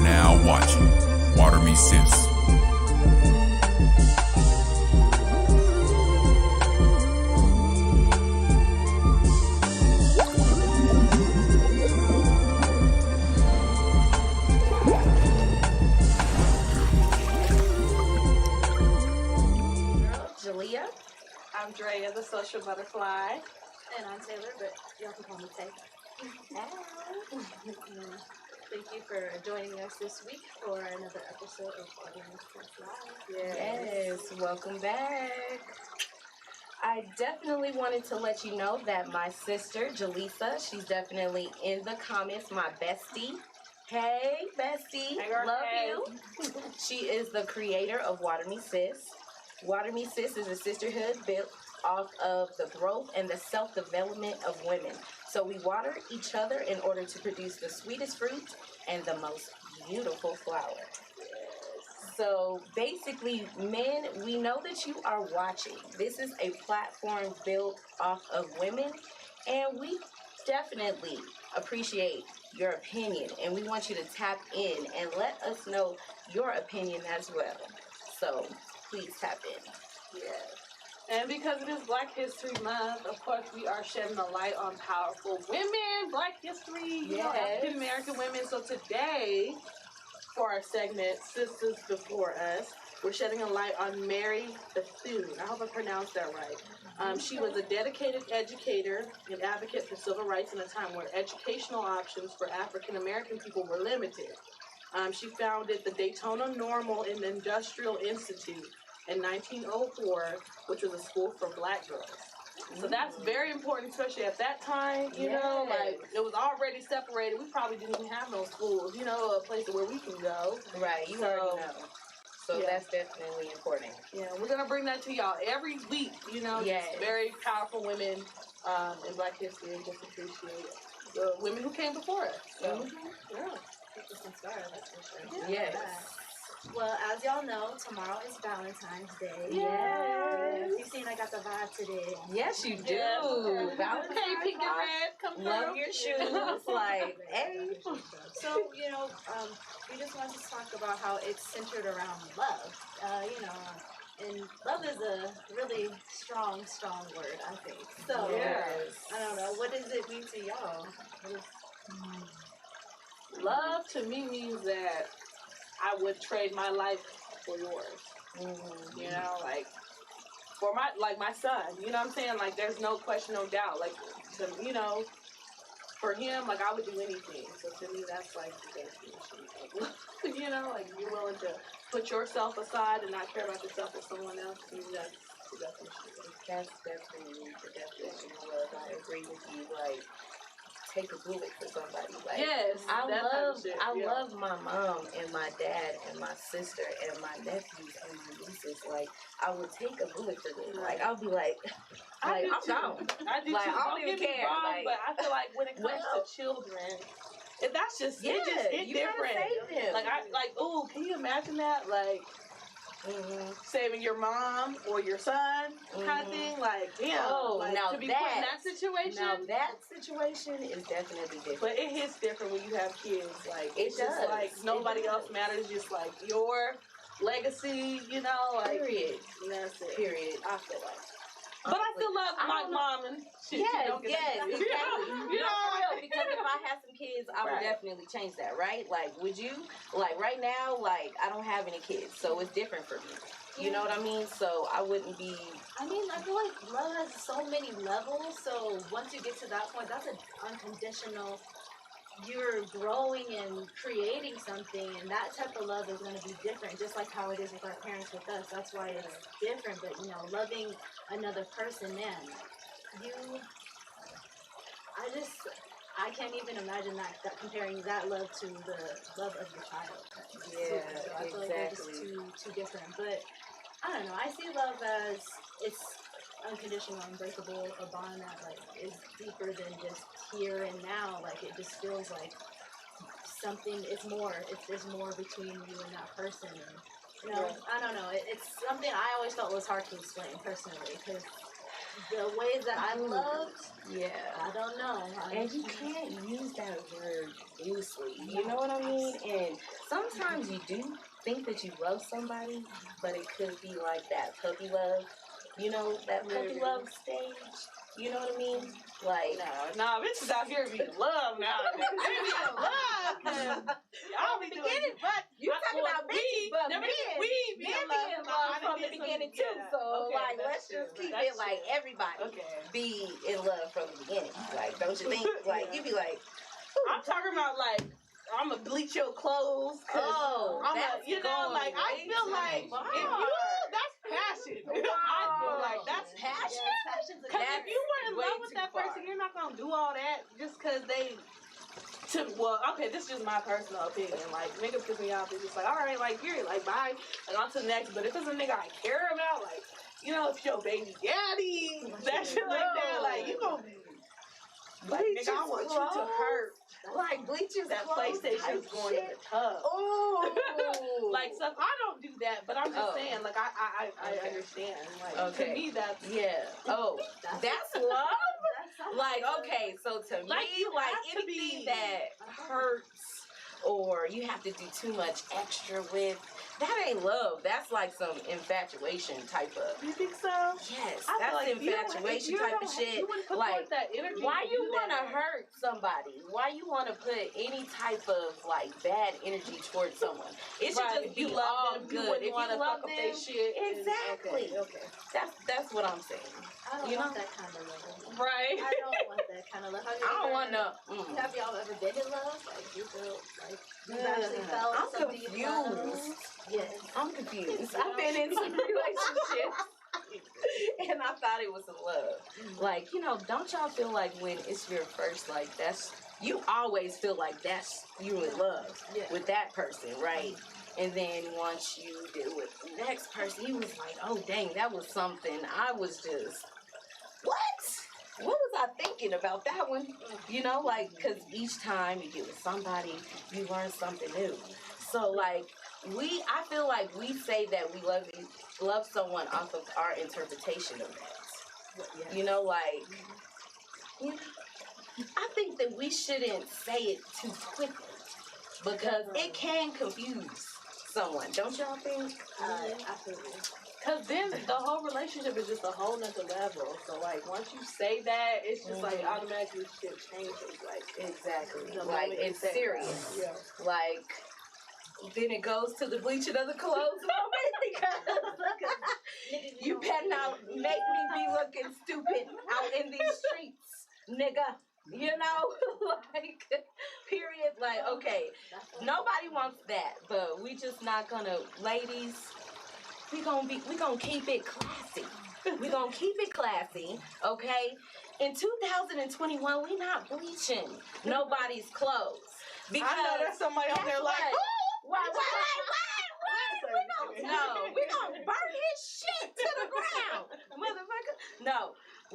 now watching ME SIS. JALEAH. I'm DREA, the social butterfly. And I'm Taylor, but y'all can call me Tay. Thank you for joining us this week for another episode of Valentines Day Event. Yes, welcome back. I definitely wanted to let you know that my sister, JALEAH, she's definitely in the comments, my bestie. Hey, bestie. Hey, girl, love hey. you. She is the creator of ME SIS. ME SIS is a sisterhood built off of the growth and the self-development of women. So we water each other in order to produce the sweetest fruit and the most beautiful flower. So basically, men, we know that you are watching. This is a platform built off of women, and we definitely appreciate your opinion, and we want you to tap in and let us know your opinion as well. So please tap in. Yes. And because it is Black History Month, of course, we are shedding a light on powerful women, Black history, you know, African American women. So today, for our segment, Sisters Before Us, we're shedding a light on Mary Bethune. I hope I pronounced that right. She was a dedicated educator and advocate for civil rights in a time where educational options for African American people were limited. She founded the Daytona Normal and Industrial Institute in 1904, which was a school for Black girls. So that's very important, especially at that time, you know, like it was already separated. We probably didn't even have no schools, you know, a place where we can go. Right, you already know. So that's definitely important. Yeah, we're going to bring that to y'all every week, you know, just very powerful women in Black history, and just appreciate the women who came before us. So, yeah. Keep us inspired, that's for sure. Yes. Well, as y'all know, tomorrow is Valentine's Day. Yes. You've seen I got the vibe today. Yes, you do. Yes. Valentine's Hey, pink and red, come Love through. your shoes. Like, hey. So, you know, we just want to talk about how it's centered around love. You know, and love is a really strong word, I think. So, I don't know. What does it mean to y'all? Love to me means that I would trade my life for yours. You know, like for my son. You know what I'm saying? Like there's no question, no doubt. Like you know, for him, like I would do anything. So to me, that's like the definition of love. You know, like you're willing to put yourself aside and not care about yourself or someone else. To me, that's the definition of love. That's definitely the definition of love. I agree with you. Like, take a bullet for somebody. Like, yes, I love my mom and my dad and my sister and my nephews and my nieces. Like, I would take a bullet for them. Like, I'll be like I'm gone. I do like, too. I don't even care. Wrong, like, but I feel like when it comes to children, that's just it's you different. Gotta save them. Like ooh, can you imagine that? Like saving your mom or your son kind of thing. Like damn. Like, now to be put in that situation. Now that situation is definitely different. But it hits different when you have kids. Like it's does. just like nobody else matters. Just like your legacy. You know. Like period. That's it. Period. I feel like. But I still love my mom and shit. Yes, exactly. You know, for real, because if I had some kids, I would definitely change that, right? Like, would you? Like, right now, like, I don't have any kids, so it's different for me. You know what I mean? So I wouldn't be... I mean, I feel like love has so many levels, so once you get to that point, that's an unconditional... You're growing and creating something, and that type of love is going to be different, just like how it is with our parents with us. That's why it's different. But you know, loving another person, man, I can't even imagine that comparing that love to the love of your child. Yeah, so I feel like they're just too different. But I don't know. I see love as it's unconditional, unbreakable, a bond that like is deeper than just here and now. Like it just feels like something. It's more. There's more between you and that person. And, you know, I don't know. It's something I always thought was hard to explain personally because the ways that I loved, Yeah. I don't know. And you can't use that word loosely. You know what I mean? And sometimes you do think that you love somebody, but it could be like that puppy love. You know, that puppy love stage. You know what I mean? Like, no, bitches out here be in love now. They be in love. Y'all be doing it, but you talking about bitches, but men be in love from the beginning too. So, like, let's just keep it like everybody be in love from the beginning. Like, don't you think? Like, you be like, I'm talking about like, I'm gonna bleach your clothes. That's you know, like I feel like that's passion. I feel like that's passion. Because if you were in love with that person, you're not gonna do all that just because they. This is just my personal opinion. Like niggas piss me off. It's just like, all right, like period, like bye, and on to the next. But if it's a nigga I care about, like you know, if your baby daddy, that shit like that, like you gonna be. Like nigga, I want you to hurt. Like bleachers, that PlayStation's going in the tub. Oh, like stuff. I don't do that, but I'm just saying. Like I understand. Like to me, that's that's love. Like so to like, me, like anything that hurts or you have to do too much extra with. That ain't love. That's like some infatuation type of. You think so? Yes, that's like infatuation type of shit. Like, that energy why you want to hurt somebody? Why you want to put any type of like bad energy towards someone? It should just be all good. If you love them, shit, exactly. Okay. That's what I'm saying. I don't want that kind of love. Right. I don't want that kind of love. I don't want no. Have y'all ever been in love? Like you feel like you actually felt I'm confused. Yes. I'm confused. I've been in some relationships and I thought it was love. Like, don't y'all feel like when it's your first, like, you always feel like that's you in love with that person, right? And then once you deal with the next person, you was like, oh, dang, that was something. I was just, what? What was I thinking about that one? Like, because each time you get with somebody, you learn something new. So, like, I feel like we say that we love someone off of our interpretation of that. I think that we shouldn't say it too quickly because it can confuse someone. Don't y'all think? Absolutely. Because then the whole relationship is just a whole nother level. So, like, once you say that, it's just, like, automatically shit changes. Like, exactly. Like, it's serious. Yeah. Like, then it goes to the bleaching of the clothes moment because you better not make me be looking stupid out in these streets, nigga. Like, period. Like, okay, nobody wants that, but we just not gonna, ladies, we gonna keep it classy. We gonna keep it classy, okay? In 2021, we not bleaching nobody's clothes. Because I know there's somebody out there like, what? We gonna burn his shit to the ground, motherfucker. No,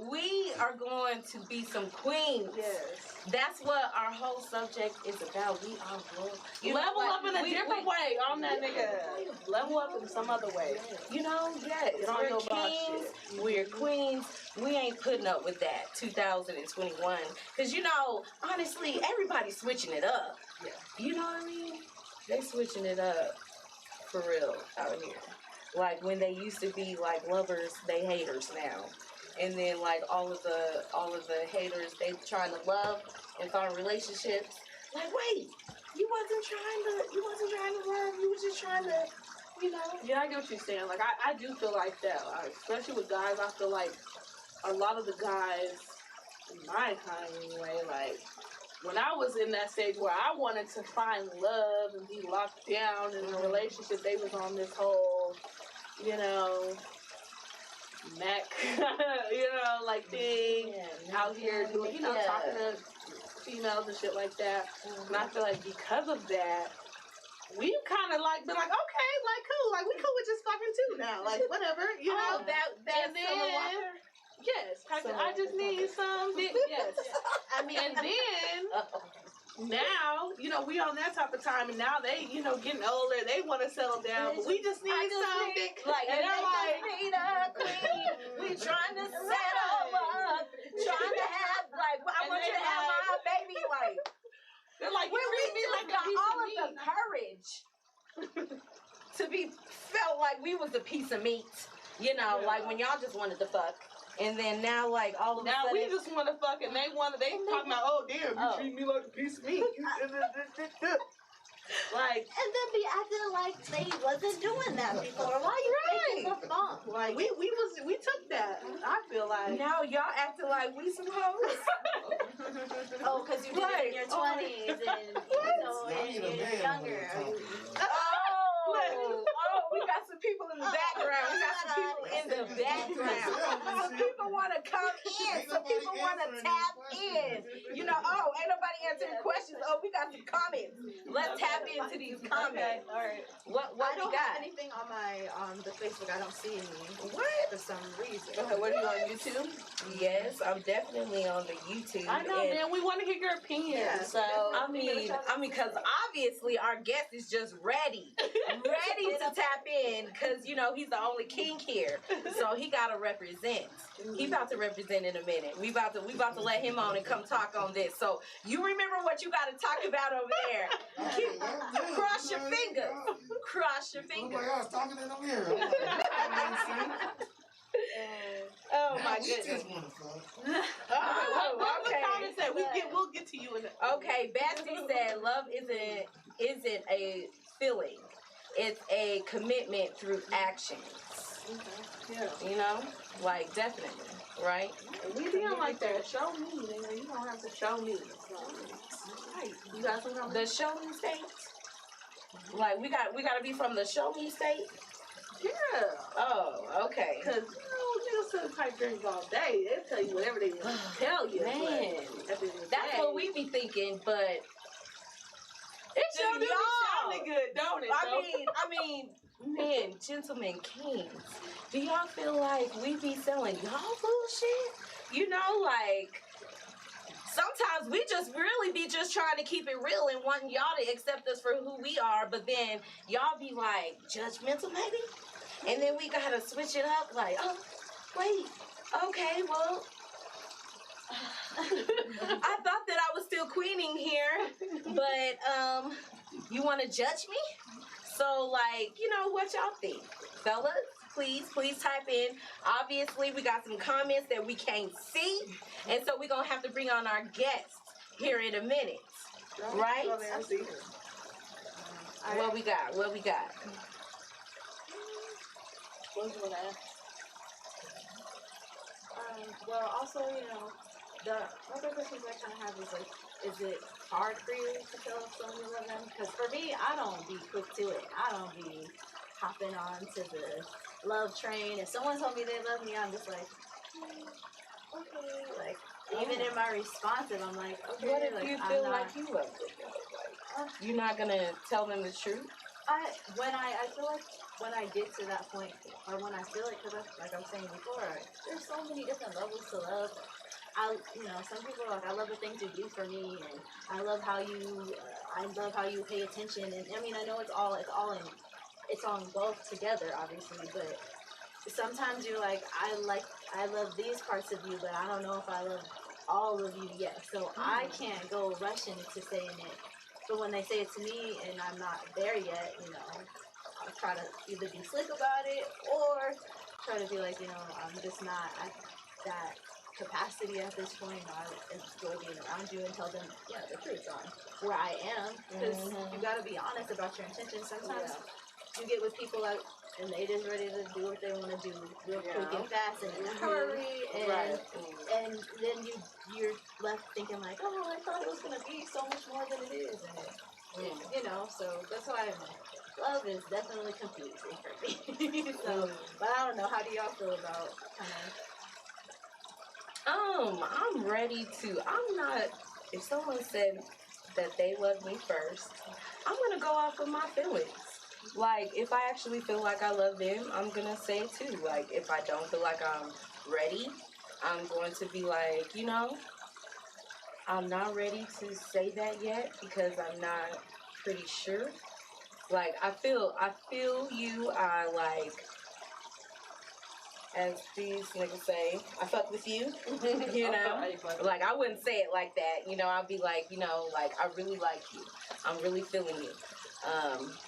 we are going to be some queens. Yes. That's what our whole subject is about. We are going level up in a different way on that nigga. Level up in some other way. Yes. We're kings. We're queens. We ain't putting up with that 2021. Because, honestly, everybody's switching it up. Yeah. You know what I mean? They switching it up for real out here. Like when they used to be like lovers, they haters now. And then like all of the haters, they trying to love and find relationships. Like, wait, you wasn't trying to love, you was just trying to, Yeah, I get what you're saying. Like I do feel like that. Especially with guys, I feel like a lot of the guys in my time anyway, like when I was in that stage where I wanted to find love and be locked down in a relationship, they was on this whole, neck, like thing out here doing, talking to females and shit like that. And I feel like because of that, we've kind of like been like, okay, like cool, like we cool with just fucking too now, like whatever, that and then, yes, I just need some dick, yes. I mean, and then now, you know, we on that type of time, and now they, you know, getting older, they want to settle down, but we just need something. Like, and I'm like, need a queen. We trying to settle up, trying to have, like, I want you to have my baby, like. They're like, When we me just like got a piece all of of the courage to be felt like we was a piece of meat, you know, like when y'all just wanted to fuck, and then now like all of a now sudden, we just want to fuck, and they talking about, oh damn, you treat me like a piece of meat. Like, and then be acting like they wasn't doing that before. Why you thinking for fun? like we took that. I feel like now y'all acting like we some hoes. Oh, because you did it in your 20s and you're younger. Oh, we got some people in the background. We got some people in the background. Some people want to come in. Some people want to tap in. You know, oh, ain't nobody answering questions. Oh, we got some comments. Let's tap into these comments. All right. What I we don't got? have anything on my the Facebook. I don't see any. What? For some reason. Okay, what are you on YouTube? Yes, I'm definitely on the YouTube. I know, man. We want to hear your opinion. Yeah, So I mean, because obviously our guest is just ready to tap in, because you know he's the only king here, so he gotta represent. He about to represent in a minute. We about to let him on and come talk on this. So you remember what you gotta talk about over there. Cross your fingers. Cross your fingers. Nobody else talking in the mirror. Oh my goodness. Oh, okay. We'll get to you in a Okay, Bestie said love isn't a feeling. It's a commitment through actions. Yeah. You know? Like, definitely. Right? We be on like that. Show me, nigga. You don't have to show me. Right. You got some The show me state? Like, we gotta be from the show me state? Yeah. Oh, okay. Because, you know, niggas sit type drinks all day. They'll tell you whatever they want to tell you. Man. That's what we be thinking, but it sure do be sounding good, don't it? I mean, men, gentlemen, kings, do y'all feel like we be selling y'all bullshit? You know, like, sometimes we just really be just trying to keep it real and wanting y'all to accept us for who we are, but then y'all be like, judgmental maybe? And then we gotta switch it up, like, oh, wait, okay, well, I thought that I was still queening here, but you want to judge me? So, like, you know, what y'all think? Fellas, please type in. Obviously, we got some comments that we can't see, and so we're going to have to bring on our guests here in a minute, right? What we got? What was going to ask? Well, also, you know, the other questions I kind of have is like, is it hard for you to tell if someone you love them? Because for me, I don't be quick to it. I don't be hopping on to the love train. If someone told me they love me, I'm just like, okay. Like, even in my responsive, I'm like, okay. What if like, you feel like you love them? Like, you're not going to tell them the truth? I feel like when I get to that point, or when I feel like, because like I was saying before, there's so many different levels to love. Some people are like, I love the things you do for me, and I love how you pay attention, and I mean, I know it's all on both together, obviously, but sometimes you're like, I love these parts of you, but I don't know if I love all of you yet, so I can't go rushing into saying it. But when they say it to me and I'm not there yet, you know, I'll try to either be slick about it or try to be like, you know, I'm just not at that capacity at this point. I enjoy being around you and tell them, yeah, the truth on where I am. Because you got to be honest about your intentions. Sometimes you get with people like, and they just ready to do what they want to do real quick and fast and in a hurry, and then you're left thinking like, oh, I thought it was gonna be so much more than it is, and you know, so that's why love is definitely confusing for me. So, but I don't know. How do y'all feel about kind of? I'm ready to. I'm not. If someone said that they love me first, I'm gonna go off of my feelings. Like, if I actually feel like I love them, I'm gonna say it too. Like, if I don't feel like I'm ready, I'm going to be like, you know, I'm not ready to say that yet because I'm not pretty sure. Like I feel you. I like, as these niggas say, I fuck with you. You know, like I wouldn't say it like that. You know, I'd be like, you know, like I really like you. I'm really feeling you.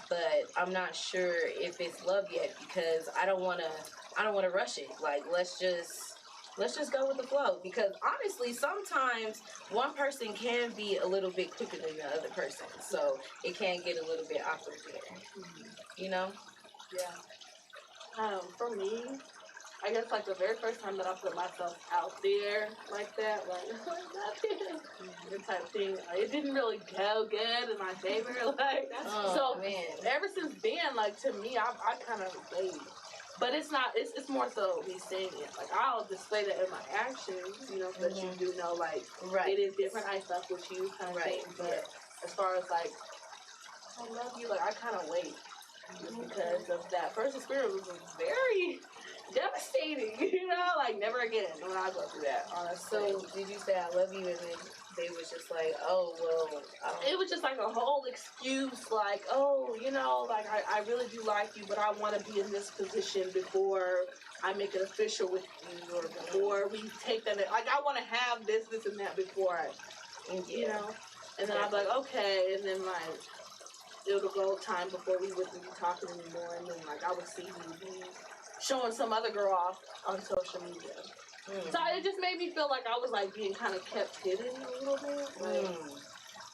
But I'm not sure if it's love yet because I don't wanna rush it. Like let's just go with the flow because honestly, sometimes one person can be a little bit quicker than the other person, so it can get a little bit awkward there. You know? Yeah. For me, I guess like the very first time that I put myself out there like that, like the type of thing, it didn't really go good in my favor. Like ever since then, like to me, I kind of wait. But it's not. It's more so me saying it. Like I'll display that in my actions, you know, so that you do know, like it is different. I fuck with you, kind of thing. But as far as like I love you, like I kind of wait just because of that first experience was very devastating. You know, like never again when I go through that. Honestly. So did you say I love you, and then they was just like, oh well? It was just like a whole excuse, like, oh, you know, like I really do like you, but I want to be in this position before I make it official with you, or before we take that. Like I want to have this, and that before I, you know. And then I'd be like, okay, and then like it'll go time before we wouldn't be talking anymore, and then like I would see you be showing some other girl off on social media. So it just made me feel like I was like being kind of kept hidden a little bit. Like,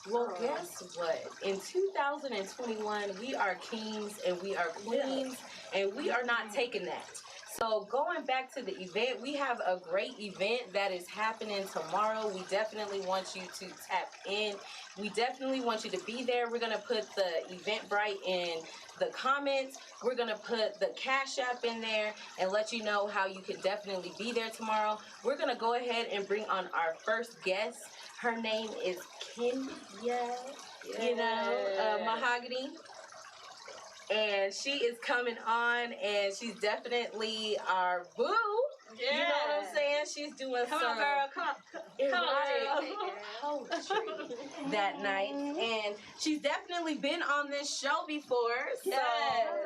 well, guess what? In 2021, we are kings and we are queens, and we are not taking that. So going back to the event, we have a great event that is happening tomorrow. We definitely want you to tap in. We definitely want you to be there. We're going to put the Eventbrite in the comments. We're going to put the Cash App in there and let you know how you can definitely be there tomorrow. We're going to go ahead and bring on our first guest. Her name is Kenya, Mahogany. And she is coming on, and she's definitely our boo. Yeah. You know what I'm saying? She's doing come on, girl. Come on. Poetry that night. And she's definitely been on this show before. Yes.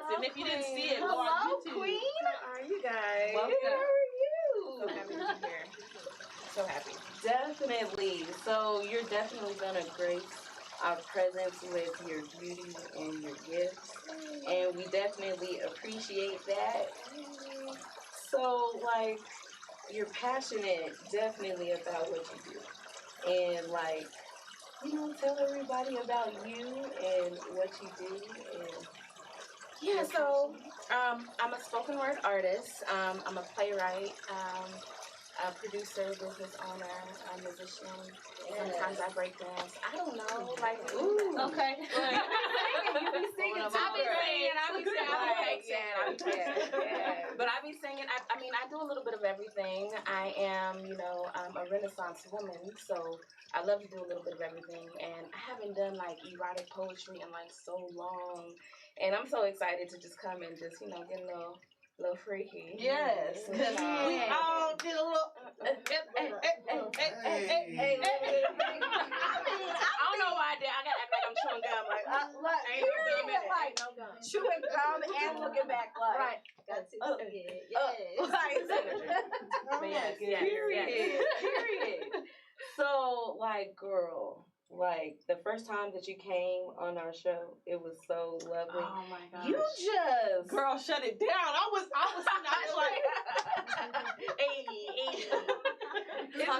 So, and if you didn't see it, go hello, on YouTube. Queen. How are you guys? Welcome. How are you? So happy to be here. So happy. Definitely. So you're definitely gonna grace our presence with your beauty and your gifts, and we definitely appreciate that. So, like, you're passionate definitely about what you do, and like, you know, tell everybody about you and what you do. And yeah, so I'm a spoken word artist. I'm a playwright. A producer, business owner, a musician. Sometimes I break dance. I don't know, like, ooh. Okay. You be singing. I be singing. But I be singing. I mean, I do a little bit of everything. I am, you know, a Renaissance woman, so I love to do a little bit of everything. And I haven't done like erotic poetry in like so long, and I'm so excited to just come and just, you know, get a little freaky. Yes, because we all did a little. I don't know why I did. I gotta act like I'm chewing gum. Like, ain't no gum in it. Like, no gum. Chewing gum and looking back like. Right. Got to Yes. Period. So, like, girl, like, the first time that you came on our show, it was so lovely. Oh my gosh. You just... Girl, shut it down. I was like...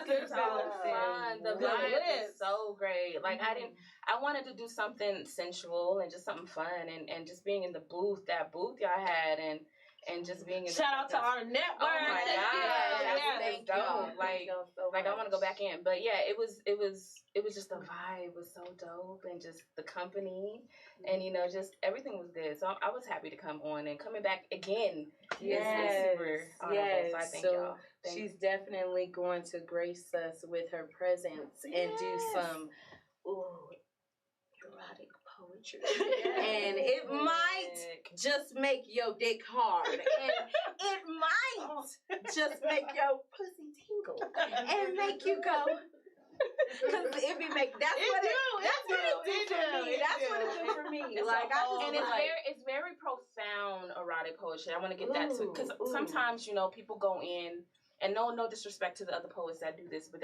It was so fun. The vibe was so great. Like, I wanted to do something sensual and just something fun, and just being in the booth, that booth y'all had, and just being in shout out to our network. Oh my God. Thank you. Like I want to go back in. But yeah, it was just the vibe was so dope, and just the company, and you know, just everything was good. So I was happy to come on, and coming back again is super honorable. So I thank y'all. She's definitely going to grace us with her presence and do some erotic poetry. And it might just make your dick hard. And it might just make your pussy tingle. And make you go, Because it be make that's what it do for me. That's what it do for me. Like I just and it's very profound erotic poetry. I want to get that too, because sometimes people go in and no disrespect to the other poets that do this, but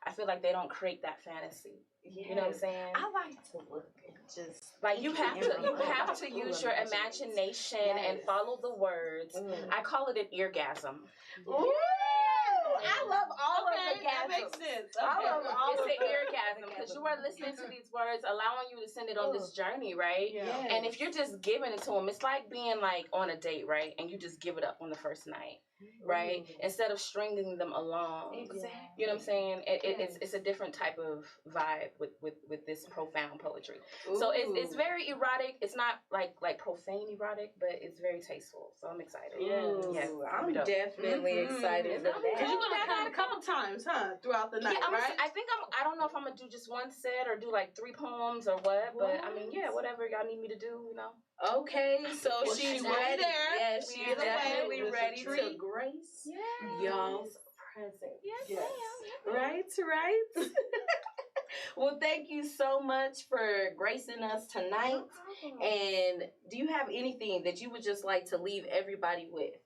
I feel like they don't create that fantasy. Yes. You know what I'm saying? I like to look and just like you have to use your imagination and follow the words. I call it an eargasm. Ooh. I love all of the gasms. That makes sense. Okay. I love all it's an eargasm because you are listening to these words, allowing you to send it on this journey, right? Yeah. Yes. And if you're just giving it to them, it's like being like on a date, right? And you just give it up on the first night, right? Instead of stringing them along. Exactly. You know what I'm saying? It's a different type of vibe with this profound poetry. Ooh. So it's very erotic. It's not like profane erotic, but it's very tasteful. So I'm excited. Yes. I'm definitely excited for that. Because you're gonna come a couple times, huh? Throughout the night, right? I don't know if I'm gonna do just one set or do like 3 poems or what, but I mean, whatever y'all need me to do, Okay, so she's ready. There. Yes, she's definitely ready to grace y'all's presence. Yes. Right. Well, thank you so much for gracing us tonight. And do you have anything that you would just like to leave everybody with?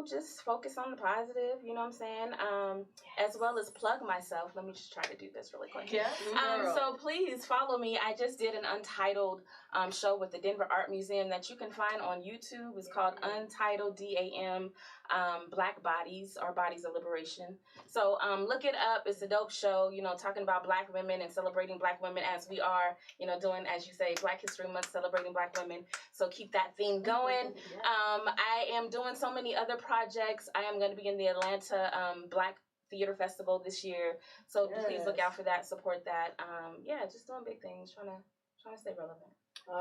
Just focus on the positive, you know what I'm saying? As well as plug myself. Let me just try to do this really quick. Yes. So please follow me. I just did an Untitled show with the Denver Art Museum that you can find on YouTube. It's called Untitled DAM Black Bodies or Bodies of Liberation. So look it up. It's a dope show, talking about Black women and celebrating Black women as we are, doing, as you say, Black History Month, celebrating Black women. So keep that theme going. I am doing so many other projects. I am going to be in the Atlanta Black Theater Festival this year. So please look out for that, support that. Just doing big things, trying to stay relevant.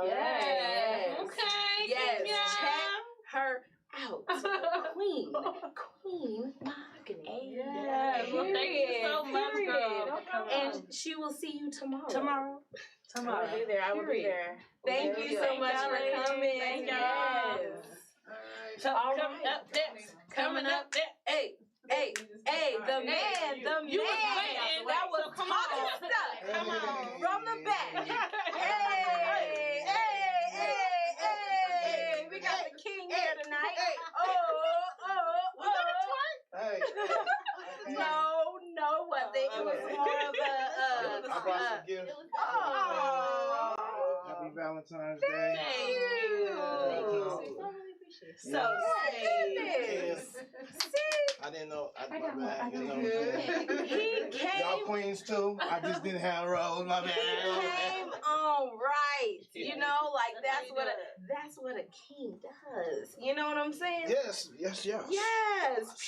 Yes. Okay. Yes. Yeah. Check her out. Queen Mahogany. Yes. Well, thank you so much, girl. And she will see you tomorrow. Tomorrow. I will be there. I will be there. Thank you so much for coming. Thank y'all. Yes. So coming up there. Hey, the man. You was waiting. That was come talking on. stuff. Come on. From the back. Hey. We got the king here tonight. Hey. No, what they it was more of a I brought some gifts. Happy Valentine's Day. Thank you. So Yes. I didn't know. My bad. You know what I'm saying? He came. Y'all queens too. I just didn't have rolls. My bad. Came on right. That's what a king does. You know what I'm saying? Yes. Yes,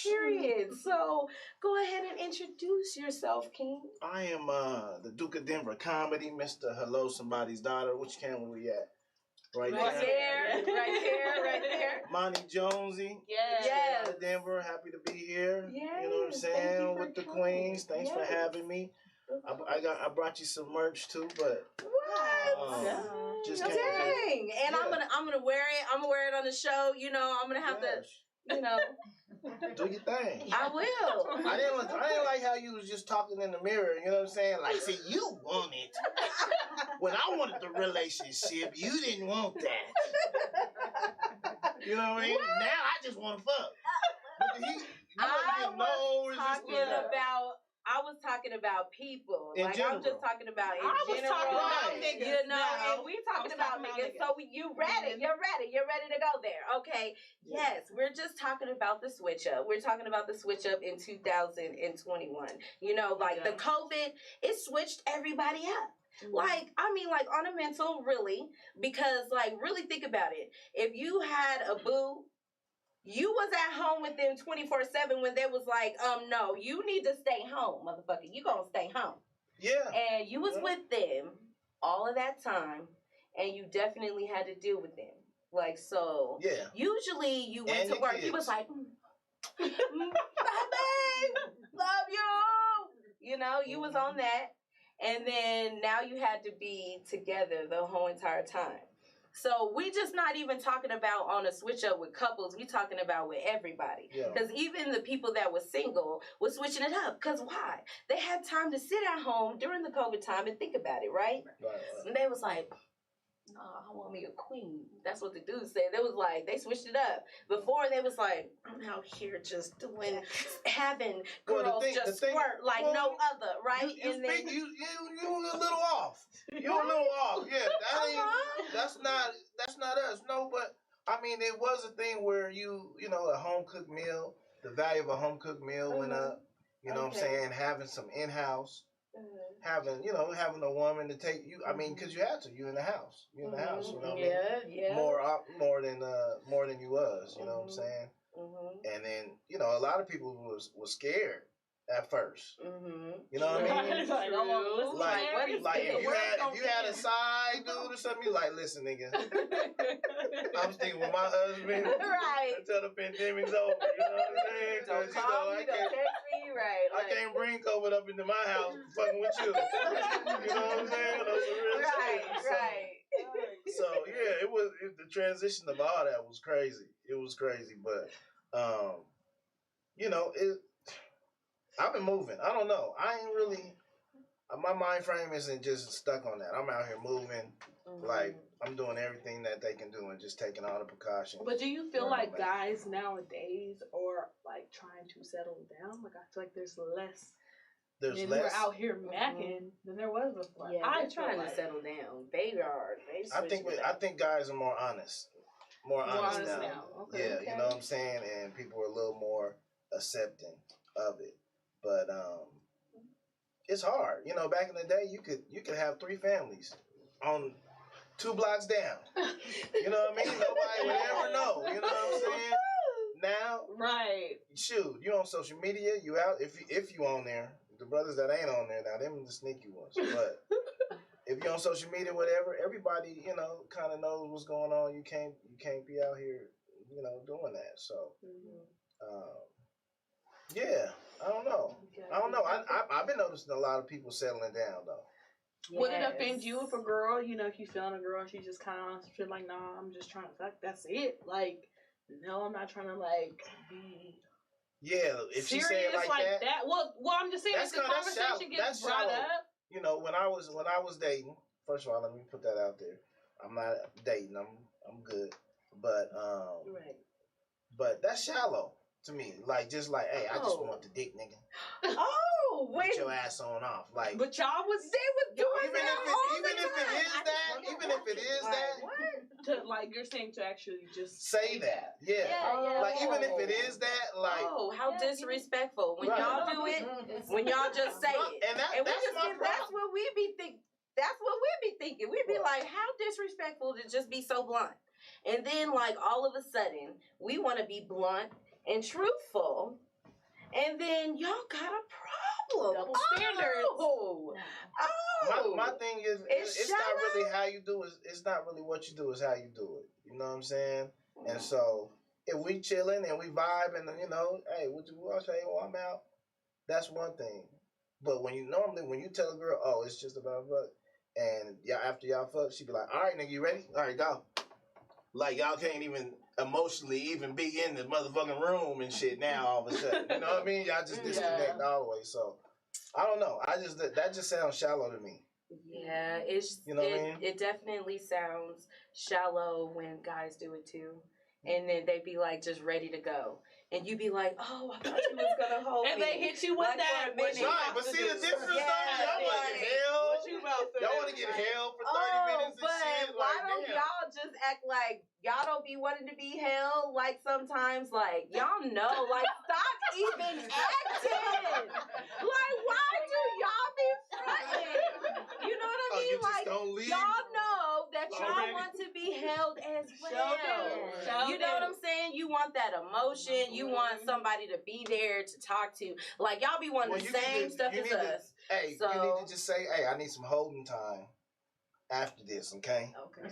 period. So go ahead and introduce yourself, King. I am the Duke of Denver Comedy, Mr. Hello Somebody's Daughter. Which camera we at? Right there. Right there. Monie Jonezy. Yes. Out of Denver. Happy to be here. Yes. You know what I'm Thank saying? you for With the coming. queens. Thanks for having me. I brought you some merch too, but What? just Dang. came And I'm gonna wear it. I'm gonna wear it on the show. I'm gonna have to. Do your thing. I will. I didn't like how you was just talking in the mirror. You know what I'm saying? Like, see, you want it. When I wanted the relationship, you didn't want that. You know what I mean? Now I just want to fuck. I was talking about people. In general. I'm just talking about in I was general. talking about niggas. And we talking about niggas. So you ready? You're ready to go there. Okay. Yes, we're just talking about the switch up. We're talking about the switch up in 2021. The COVID, it switched everybody up. On a mental, really, because really think about it. If you had a boo, you was at home with them 24/7 when they was like, no, you need to stay home, motherfucker. You gonna stay home. Yeah. And you was with them all of that time, and you definitely had to deal with them. Yeah. Usually you went And to your work. kids. He was like, baby, love you. You was on that. And then now you had to be together the whole entire time. So we just not even talking about on a switch up with couples. We talking about with everybody. Yeah. Because even the people that were single was switching it up. Because why? They had time to sit at home during the COVID time and think about it, right? Right. And they was like, no, I want me a queen. That's what the dude said. They was like, they switched it up. Before they was like, I'm out here just doing, having girls squirt like no other, right? You a little off. You a little off. Yeah, that's not us. No, but I mean, it was a thing where you know, a home cooked meal, the value of a home cooked meal went up. You know what I'm saying? Having some in house. Having a woman to take you. I mean, because you had to. You in the house. You in the house. You know what I mean? Yeah. More than you was. You know what I'm saying? And then a lot of people was scared at first. You know what I mean? Like if you had a side dude or something, you like, listen, nigga, I'm sticking with my husband right until the pandemic's over. You know what I'm saying? Don't call me, don't text me, right? I can't bring COVID up into my house fucking with you. You know what I'm saying? That's some real shit. Right. So yeah, the transition of all that was crazy. It was crazy, but I've been moving. I don't know. I ain't really. My mind frame isn't just stuck on that. I'm out here moving. Like, I'm doing everything that they can do and just taking all the precautions. But do you feel like guys nowadays are like trying to settle down? Like, I feel like there's less. There's men less. who are out here macking than there was before. Yeah, I'm trying to settle down. They I think guys are more honest. More honest now. Okay. Yeah, you know what I'm saying? And people are a little more accepting of it. But it's hard. You know, back in the day, you could have 3 families on 2 blocks down. You know what I mean? Nobody would ever know. You know what I'm saying? Now, right? Shoot, you on social media, you out. If you on there, the brothers that ain't on there, now them the sneaky ones. But if you on social media, whatever, everybody kind of knows what's going on. You can't be out here, doing that. So, yeah. I don't know. I've been noticing a lot of people settling down though. Yes. Would it offend you if a girl, if you feeling a girl, she just kind of feel like, nah, I'm just trying to fuck. That's it. Like, no, I'm not trying to like be. Yeah, if she say it like that. Well, I'm just saying if the conversation gets brought up. When I was dating. First of all, let me put that out there. I'm not dating. I'm good, but right. But that's shallow. To me, just like, hey, I just want the dick, nigga. Oh, wait. Get your ass on off, like. But y'all was doing even if it is that. To like you're saying to actually just say that, yeah. Like even if it is that, like. Oh, how disrespectful when y'all do it. When y'all just say it, and that's what we be thinking. That's what we be thinking. We be like, how disrespectful to just be so blunt, and then like all of a sudden we want to be blunt and truthful, and then y'all got a problem. Double standards. My thing is, it's not really how you do it. It's not really what you do. It's how you do it. You know what I'm saying? And so if we chilling and we vibe and hey, what you want to say? Oh, I'm out. That's one thing. But when you tell a girl, oh, it's just about fuck, and after y'all fuck, she be like, all right, nigga, you ready? All right, go. Like y'all can't even emotionally even be in the motherfucking room and shit now all of a sudden. You know what I mean? Y'all just disconnect all the way. So I don't know. That just sounds shallow to me. Yeah, it definitely sounds shallow when guys do it too. And then they be like just ready to go. And you be like, oh, I thought you was gonna hold me. And they hit you with that. Right, but see the difference though? Y'all want to get hell. Y'all want to get hell for 30 minutes and shit. Why don't y'all just act like y'all don't be wanting to be held? Like sometimes, like y'all know, like stop even acting. Like why do y'all be fronting? You know what I mean? Like y'all know that y'all want to be held as well. You know what I'm saying? You want that emotion. You want somebody to be there to talk to. Like y'all be wanting the same stuff as us. Hey, you need to just say, hey, I need some holding time after this, okay? Okay.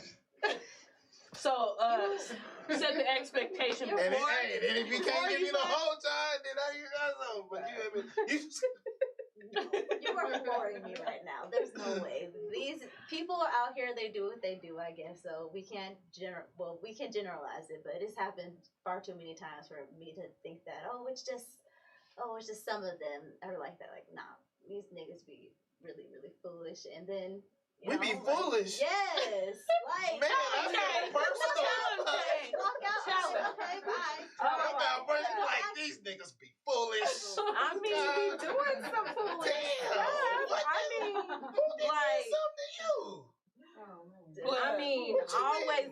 So, set the expectation before. And if you can't give me the whole time, then you got something. But you are flooring me right now. There's no way. These people are out here. They do what they do, I guess. So we can't we can generalize it, but it's happened far too many times for me to think that it's just some of them are like that. Like, nah, these niggas be really, really foolish, and then. We be foolish. Yes. Like, man, that's not personal. Walk out. Okay, bye. Like, these niggas be foolish. I mean, we doing some foolish stuff. I mean, who did something to you? I mean, always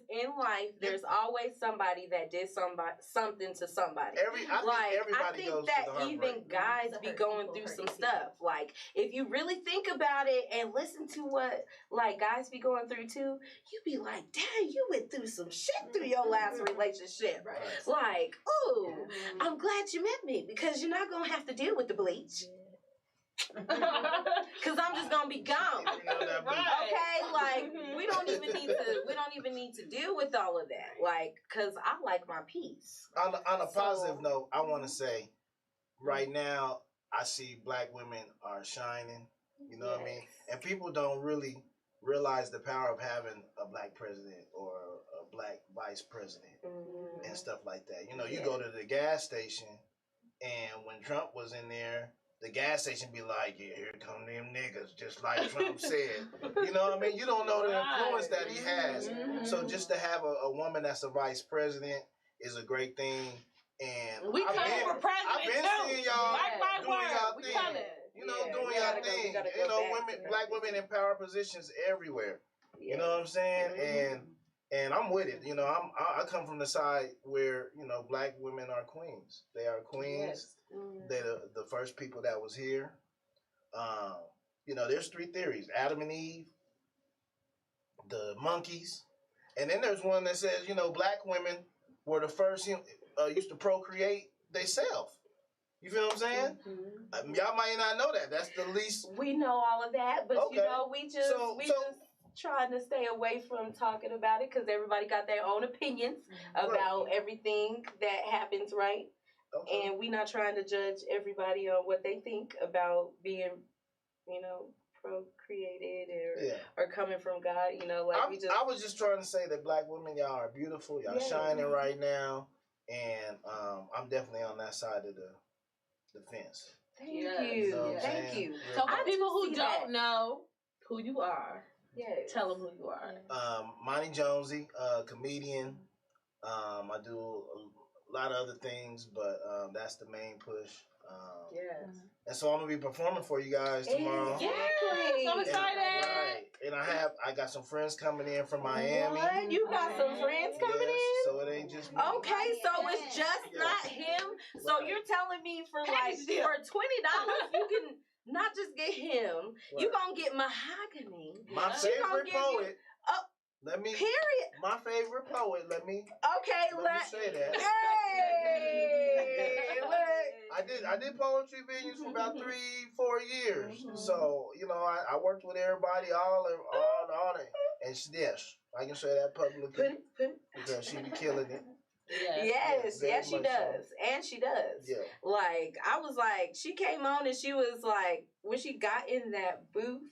in life, there's always somebody that did something to somebody. I think that even guys be going through some stuff. Like, if you really think about it and listen to what like guys be going through too, you be like, damn, you went through some shit through your last relationship. Right. Like, ooh, I'm glad you met me because you're not gonna have to deal with the bleach. Cause I'm just gonna be gone. Okay, like we don't even need to deal with all of that. Like, cause I like my peace. On a positive note, I want to say, right now I see black women are shining. You know what I mean? And people don't really realize the power of having a black president or a black vice president and stuff like that. You know, you go to the gas station, and when Trump was in there, the gas station be like, yeah, here come them niggas, just like Trump said. You know what I mean? You don't know the influence that he has. So just to have a woman that's a vice president is a great thing. And I've been seeing y'all doing y'all thing. You know, doing y'all thing. You know, black women in power positions everywhere. You know what I'm saying? And I'm with it. You know, I come from the side where, you know, black women are queens. They are queens. They're the first people that was here. You know, there's 3 theories: Adam and Eve, the monkeys, and then there's one that says, you know, black women were the first used to procreate themselves. You feel what I'm saying? Y'all might not know that. That's the least. We know all of that, but you know, we just trying to stay away from talking about it because everybody got their own opinions about everything that happens, right? Okay. And we not trying to judge everybody on what they think about being, you know, procreated or coming from God. You know, like I was just trying to say that black women, y'all are beautiful. Y'all shining right now, and I'm definitely on that side of the fence. Thank you. know Thank you. So for people who don't know who you are, tell them who you are. Monie Jonezy, comedian. I do a lot of other things, but that's the main push. And so I'm gonna be performing for you guys tomorrow. Exactly. I'm excited. And I got some friends coming in from Miami. What? You got some friends coming in? So it ain't just me. Okay, so it's just not him. So you're telling me for like for $20 you can not just get him, you gonna get Mahogany. My favorite poet. Period. My favorite poet. Let me say that. Hey, I did poetry venues for about 3-4 years. So, you know, I worked with everybody, all that. And I can say that publicly because she be killing it. Yes, she does. So. And she does. Yeah. Like, I was like, she came on and she was like, when she got in that booth,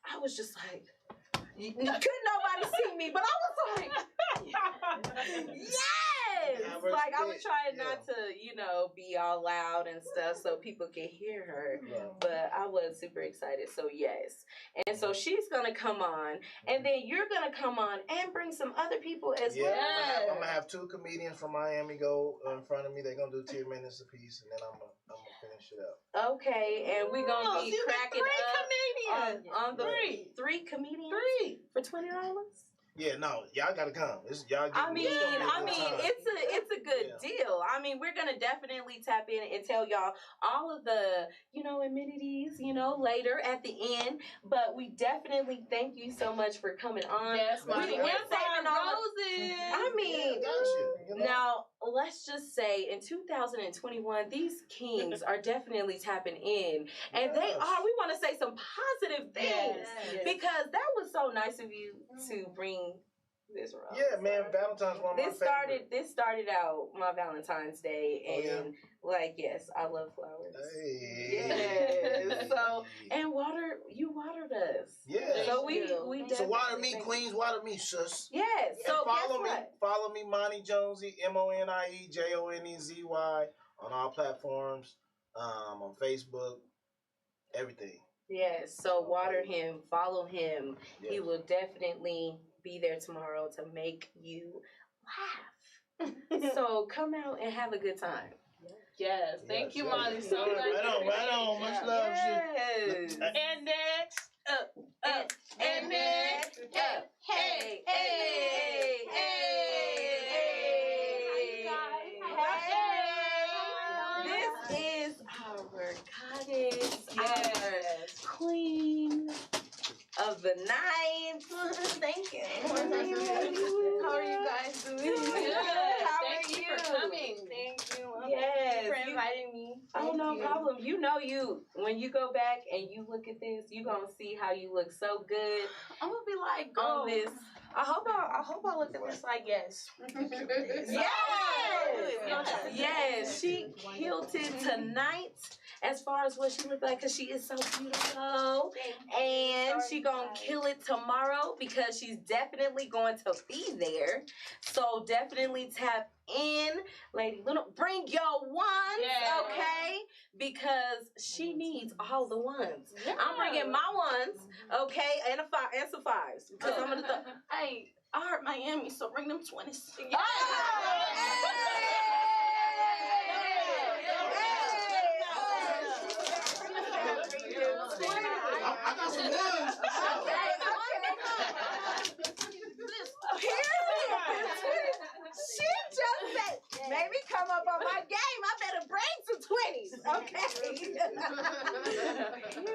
I was just like, couldn't nobody see me, but I was like, yes! Like, I was trying not to, you know, be all loud and stuff so people could hear her. Yeah. But I was super excited, so yes. And so she's going to come on, and then you're going to come on and bring some other people as well. I'm going to have 2 comedians from Miami go in front of me. They're going to do 10 minutes apiece, and then I'm going to finish it up. Okay, and we're going to be cracking up on the 3 comedians for $20. Yeah, no, y'all gotta come. It's a good deal. I mean, we're gonna definitely tap in and tell y'all all of the, you know, amenities, you know, later at the end. But we definitely thank you so much for coming on. Yes, we're saving our roses. I mean, now let's just say in 2021, these kings are definitely tapping in, and they are. We want to say some positive things because that was so nice of you to bring this around. Yeah, man, Valentine's one of my favorite. This started out my Valentine's Day, and like, yes, I love flowers. Hey. Yes. So, and you watered us. Yeah. So So we So water definitely me, think- queens, water me, sis. Yes. So follow guess me. what? Follow me, Monie Jonezy, MONIE JONEZY on all platforms, on Facebook, everything. Yes. So water him, follow him. Yes. He will definitely be there tomorrow to make you laugh. So come out and have a good time. Yes, thank you, Monie. So much. Right on. Much love, Yes. And next, And next, hey, hey, hey. This is our goddess, our queen of the night. Thank you. How are you guys doing? Good. How Thank are you for coming. Thank you. Yes. For inviting me. Oh, no problem. You know when you go back and you look at this, you're going to see how you look so good I'm gonna be like, on this. I hope I look at this like yes. Yes, she killed it tonight as far as what she looked like because she is so beautiful. And she gonna kill it tomorrow because she's definitely going to be there. So definitely tap in, Lady Luna. Bring your ones, okay? Because she needs all the ones. I'm bringing my ones, okay, and some fives. Because I'm gonna. Hey, I heard Miami, so bring them 20s. I got some ones. She just said, maybe come up on my game. I better bring some 20s, okay?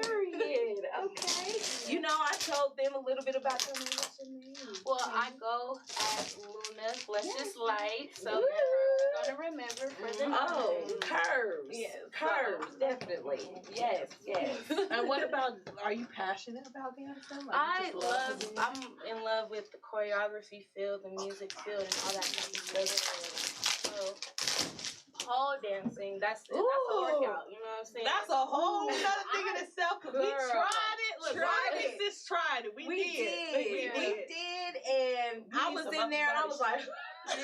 Period. Okay. You know, I told them a little bit about your name. What's your name? Well, I go as Luna Luscious Light, so you're gonna remember for the name. Curves. Yes. Curves, definitely. Yes, yes. And what about, are you passionate about dancing? I'm in love with the choreography field, the music field, and all that kind of stuff. So, pole dancing, that's a workout, you know what I'm saying? That's a whole other thing in itself, because we tried it. Look, we just tried it. We did. And I was in there and I was like, But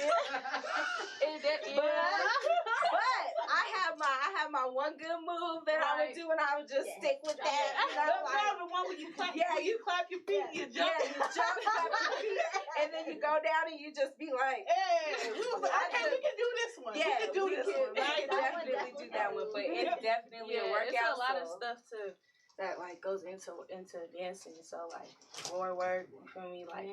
I have my one good move that I would do, and I would just stick with that. You know, The one where you clap, you clap your feet, you jump. Yeah, you jump, clap your feet, and then you go down and you just be like, Hey, we was like, okay, we can do this one. yeah, we can do this one, right? Definitely do that one, but it's definitely a workout. It's a lot of stuff that like goes into dancing. So like more work, you feel me? Like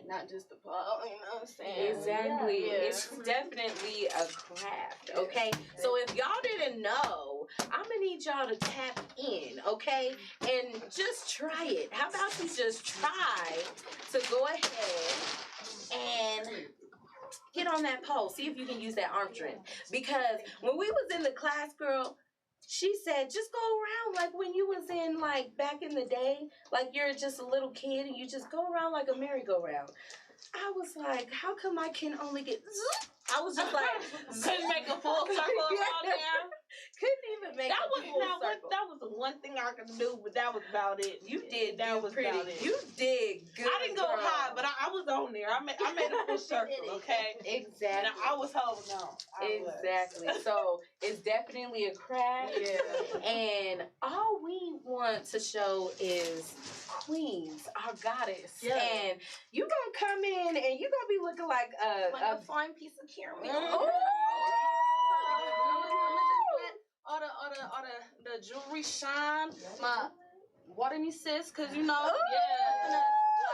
not just the pole, you know what I'm saying? Exactly. Yeah. It's definitely a craft, okay? So if y'all didn't know, I'm gonna need y'all to tap in, okay? And just try it. How about you just try to go ahead and get on that pole. See if you can use that arm strength. Because when we was in the class, girl, she said, just go around like when you was in like back in the day, like you're just a little kid and you just go around like a merry-go-round. I was like, how come I can only get zoop? I was just like, Couldn't make a full circle around there. Couldn't even make a full circle. That was the one thing I could do, but that was about it. You did that was pretty. about it. You did good. I didn't go girl. high, but I was on there. I made a full circle, okay? Exactly. And I was holding on. Exactly. So it's definitely a craft. Yeah. And all we want to show is Queens, our goddess. Yeah. And you gonna come in and you gonna be looking like a fine piece of caramel. Ooh. I'm gonna just let all the jewelry shine. My water me sis, cause you know,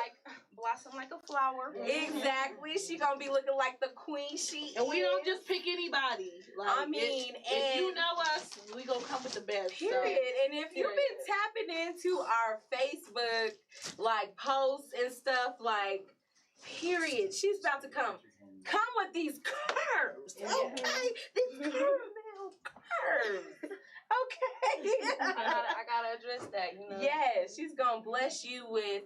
like blossom like a flower. Exactly. She gonna be looking like the queen she And we is. don't just pick anybody. Like, I mean, if you know us, we gonna come with the best. Period. And if you've been tapping into our Facebook like posts and stuff, like period, she's about to come with these curves. Okay, these caramel curves. Okay. I gotta address that, you know. Yeah, she's gonna bless you with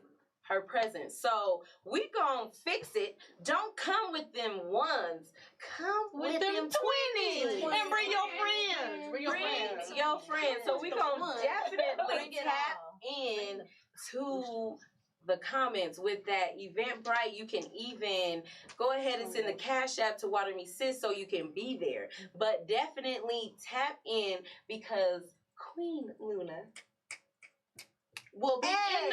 her presence. So we gonna fix it. Don't come with them ones. Come with them 20s. And bring your friends. Bring your friends. So we gonna definitely tap in to the comments with that Eventbrite. You can even go ahead and send the Cash App to Water Me Sis so you can be there. But definitely tap in because Queen Luna will be in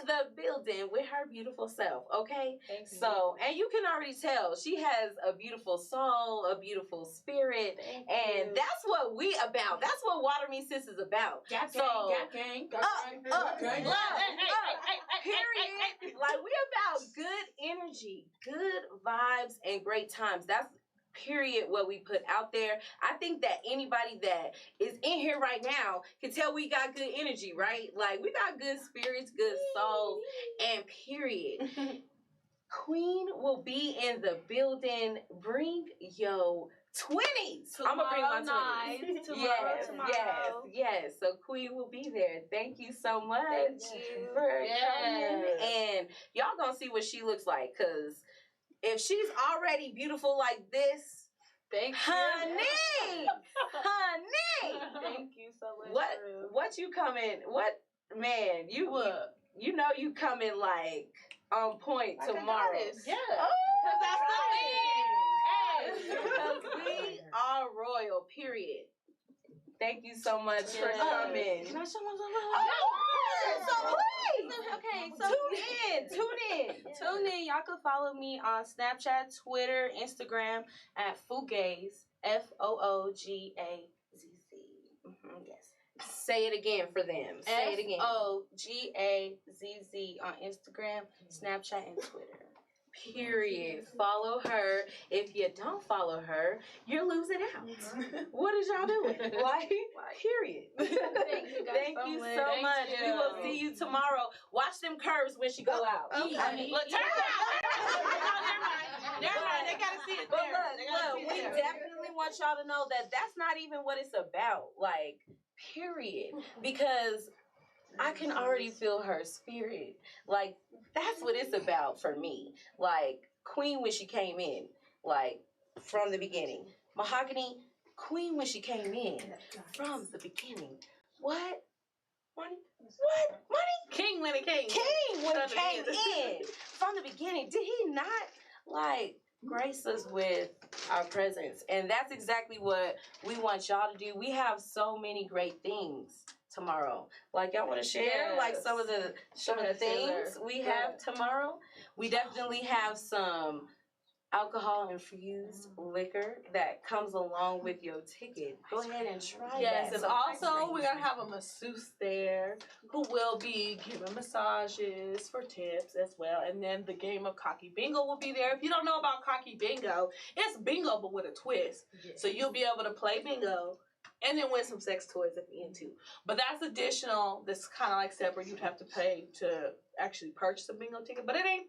the building with her beautiful self, okay? Thank you. So, and you can already tell she has a beautiful soul, a beautiful spirit, and that's what we about. That's what Water Me Sis is about. Got gang. Period. Like, we about good energy, good vibes, and great times. That's period what we put out there. I think that anybody that is in here right now can tell we got good energy, right? Like, we got good spirits, good souls, and period. Queen will be in the building. Bring your 20s. I'm gonna bring my 20s. Tomorrow. Yes. So Queen will be there. Thank you so much for coming. And y'all gonna see what she looks like, because if she's already beautiful like this, honey. Thank you so much. What you coming? What, man? You know you coming like on point like tomorrow. Yeah. Because that's the thing. Because we are royal. Period. Thank you so much for coming. Can I show my Okay, so tune in. Y'all can follow me on Snapchat, Twitter, Instagram at Foogaze, FOOGAZZ. Yes. Say it again for them. Say it again. FOGAZZ on Instagram, Snapchat, and Twitter. Period. Follow her. If you don't follow her, you're losing out. What is y'all doing? Like, period. Thank you so much. We will see you tomorrow. Watch them curves when she go out. Look, turn around. Never mind. They gotta see it there. Look, we definitely want y'all to know that that's not even what it's about. Like, period. Because I can already feel her spirit. Like, that's what it's about for me. Like, Queen when she came in. Like, from the beginning. Mahogany, Queen when she came in. From the beginning. What? Money? What? Money? King when he came in. From the beginning. Did he not, like, grace us with our presence? And that's exactly what we want y'all to do. We have so many great things tomorrow. Like, y'all want to share like some of the things we have tomorrow? We definitely have some alcohol infused liquor that comes along with your ticket. Go ahead and try that. Yes, and also we're gonna have a masseuse there who will be giving massages for tips as well. And then the game of Cocky Bingo will be there. If you don't know about Cocky Bingo, it's bingo but with a twist. Yes. So you'll be able to play bingo and then win some sex toys at the end too. But that's additional. That's kind of like separate. You'd have to pay to actually purchase a bingo ticket, but it ain't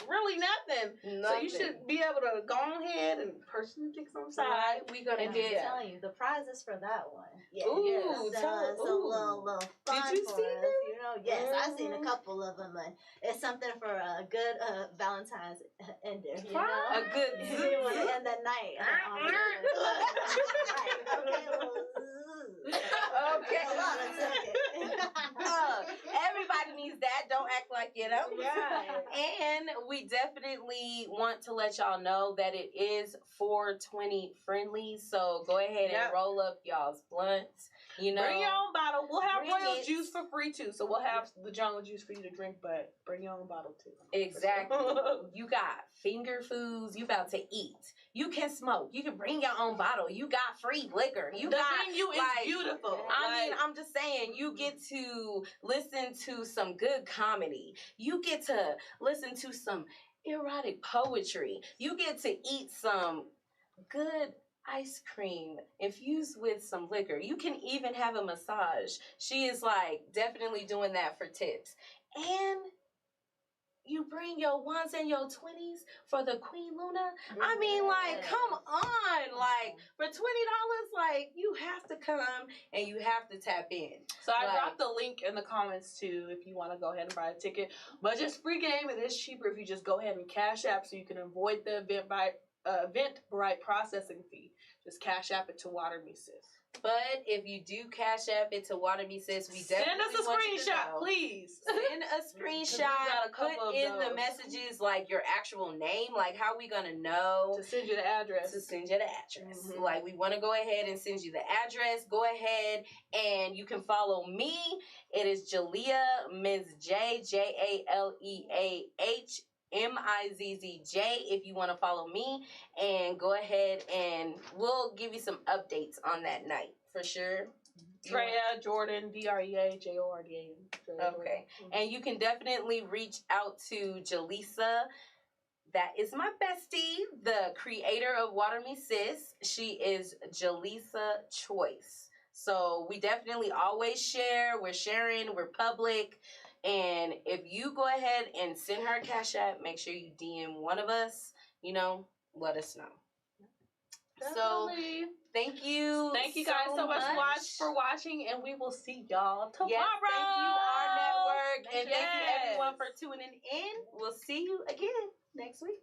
really nothing. So you should be able to go ahead and purchase the tickets on the side. We gonna get. I'm telling you, the prizes for that one. Yeah, ooh, it's a little fun. Did you for see us, them? You know, yes, I've seen a couple of them, and it's something for a good Valentine's ender. You know, a good you want to end the night. Okay. A lot of everybody needs that. Don't act like you know. Yeah. And we definitely want to let y'all know that it is 420 friendly. So go ahead and roll up y'all's blunts. You know, bring your own bottle. We'll have royal juice for free too. So we'll have the jungle juice for you to drink, but bring your own bottle too. Exactly. You got finger foods. You about to eat. You can smoke. You can bring your own bottle. You got free liquor. You the got venue is beautiful. I mean, I'm just saying, you get to listen to some good comedy. You get to listen to some erotic poetry. You get to eat some good ice cream infused with some liquor. You can even have a massage. She is like definitely doing that for tips. And you bring your ones and your 20s for the Queen Luna. I mean, like, come on. Like, for $20, like, you have to come and you have to tap in. So I dropped the link in the comments too if you want to go ahead and buy a ticket. But just free game, it is cheaper if you just go ahead and Cash App so you can avoid the Eventbrite processing fee. Just Cash App it to Water Me Sis. But if you do cash app it to Water Me Sis, we Send definitely us a want you to screenshot, know. please. Send a got screenshot. a couple Put of in the those. messages like your actual name. Like how we gonna know To send you the address. to send you the address. Mhm. Like we want to go ahead and send you the address. Go ahead and you can follow me. It is JALEAH, Ms. JALEAH if you want to follow me, and go ahead and we'll give you some updates on that night for sure. DREA, Jordan, DREA, JORDAN. Okay. And you can definitely reach out to Jaleesa. That is my bestie, the creator of Water Me Sis. She is Jaleesa Choice. So we definitely always share. We're sharing. We're public. And if you go ahead and send her a cash app, make sure you DM one of us. You know, let us know. Definitely. So thank you. Thank you guys so much for watching, and we will see y'all tomorrow. Yes, thank you, our network. And thank you Yes. everyone for tuning in. We'll see you again next week.